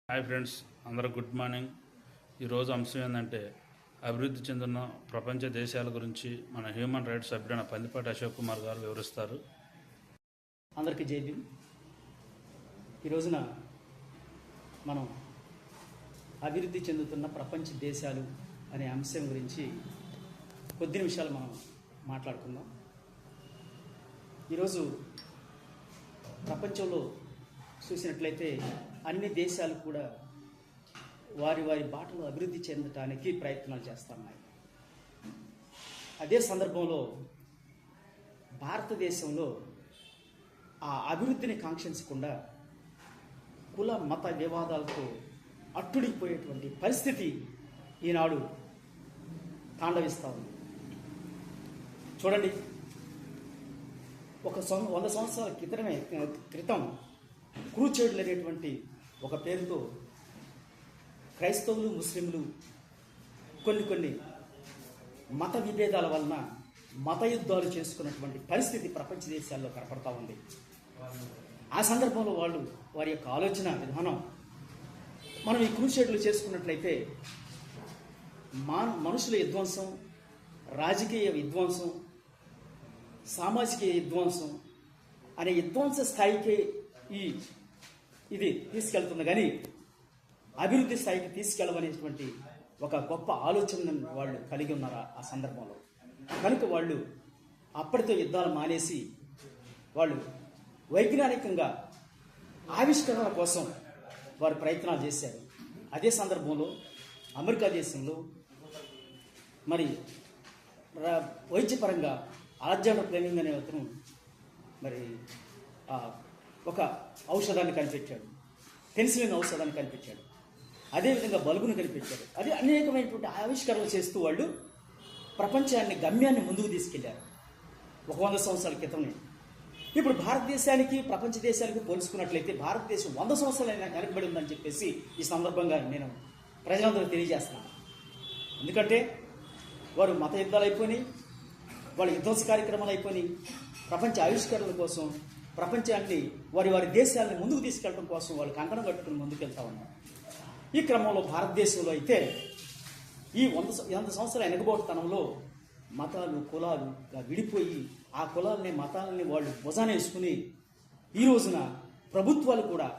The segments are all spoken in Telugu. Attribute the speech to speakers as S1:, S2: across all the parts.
S1: హాయ్ ఫ్రెండ్స్, అందరూ గుడ్ మార్నింగ్. ఈరోజు అంశం ఏంటంటే అభివృద్ధి చెందిన ప్రపంచ దేశాల గురించి మన హ్యూమన్ రైట్స్ సభ్యుడైన పందిపాటి అశోక్ కుమార్ గారు వివరిస్తారు.
S2: అందరికీ జై భీమ్. ఈ రోజున మనం అభివృద్ధి చెందుతున్న ప్రపంచ దేశాలు అనే అంశం గురించి కొద్ది నిమిషాలు మనం మాట్లాడుకుందాం. ఈరోజు ప్రపంచంలో చూసినట్లయితే అన్ని దేశాలు కూడా వారి వారి బాటలో అభివృద్ధి చెందడానికి ప్రయత్నాలు చేస్తున్నాయి. అదే సందర్భంలో భారతదేశంలో ఆ అభివృద్ధిని కాంక్షించకుండా కుల మత వివాదాలతో అట్టుడికిపోయేటువంటి పరిస్థితి ఈనాడు తాండవిస్తూ ఉంది. చూడండి, 100 సంవత్సరాల క్రితం క్రూచేడులు అనేటువంటి ఒక పేరుతో క్రైస్తవులు ముస్లింలు కొన్ని మత విభేదాల వలన మత యుద్ధాలు చేసుకున్నటువంటి పరిస్థితి ప్రపంచ దేశాల్లో కనపడతా ఉంది. ఆ సందర్భంలో వారి యొక్క ఆలోచన విధానం మనం ఈ క్రూచేడులు చేసుకున్నట్లయితే మనుషుల విధ్వంసం, రాజకీయ విధ్వంసం, సామాజిక విధ్వంసం అనే విధ్వంస స్థాయికి ఇది తీసుకెళ్తుంది, కానీ అభివృద్ధి స్థాయికి తీసుకెళ్ళవనేటువంటి ఒక గొప్ప ఆలోచనను వాళ్ళు కలిగి ఉన్నారు ఆ సందర్భంలో. కనుక వాళ్ళు అప్పటితో యుద్ధాలు మానేసి వాళ్ళు వైజ్ఞానికంగా ఆవిష్కరణ కోసం వారు ప్రయత్నాలు చేశారు. అదే సందర్భంలో అమెరికా దేశంలో మరి వైద్యపరంగా అలెగ్జాండర్ ఫ్లెమింగ్ అనే అతను మరి ఒక ఔషధాన్ని కనిపెట్టాడు, పెన్సిలిన్ ఔషధాన్ని కనిపెట్టాడు. అదేవిధంగా బల్బును కనిపెట్టాడు. అది అనేకమైనటువంటి ఆవిష్కరణలు చేస్తూ వాళ్ళు ప్రపంచాన్ని గమ్యాన్ని ముందుకు తీసుకెళ్లారు ఒక 100 సంవత్సరాల క్రితమే. ఇప్పుడు భారతదేశానికి ప్రపంచ దేశానికి పోల్చుకున్నట్లయితే భారతదేశం 100 సంవత్సరాలు వెనకబడి ఉందని చెప్పేసి ఈ సందర్భంగా నేను ప్రజలందరూ తెలియజేస్తున్నాను. ఎందుకంటే వారు మత యుద్ధాలు అయిపోయినాయి, వాళ్ళ విధ్వంస కార్యక్రమాలు అయిపోయినాయి. ప్రపంచ ఆవిష్కరణల కోసం ప్రపంచాన్ని వారి దేశాలను ముందుకు తీసుకెళ్ళడం కోసం వాళ్ళు కంకణం కట్టుకుని ముందుకెళ్తా ఉన్నారు. ఈ క్రమంలో భారతదేశంలో అయితే ఈ 100 సంవత్సరాల వెనకబోటుతనంలో మతాలు కులాలుగా విడిపోయి ఆ కులాలని మతాలని వాళ్ళు భుజాన వేసుకుని ఈ రోజున ప్రభుత్వాలు కూడా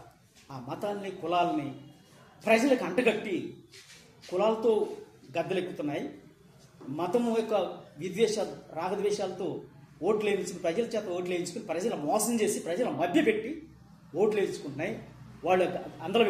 S2: ఆ మతాలని కులాలని ప్రజలకు అంటగట్టి కులాలతో గద్దెలెక్కుతున్నాయి. మతం యొక్క రాగద్వేషాలతో ఓట్లు వేయించుకుని ప్రజల చేత ఓట్లు వేయించుకుని ప్రజలు మోసం చేసి ప్రజలు మభ్యపెట్టి ఓట్లు వేయించుకుంటున్నాయి. వాళ్ళు అందరూ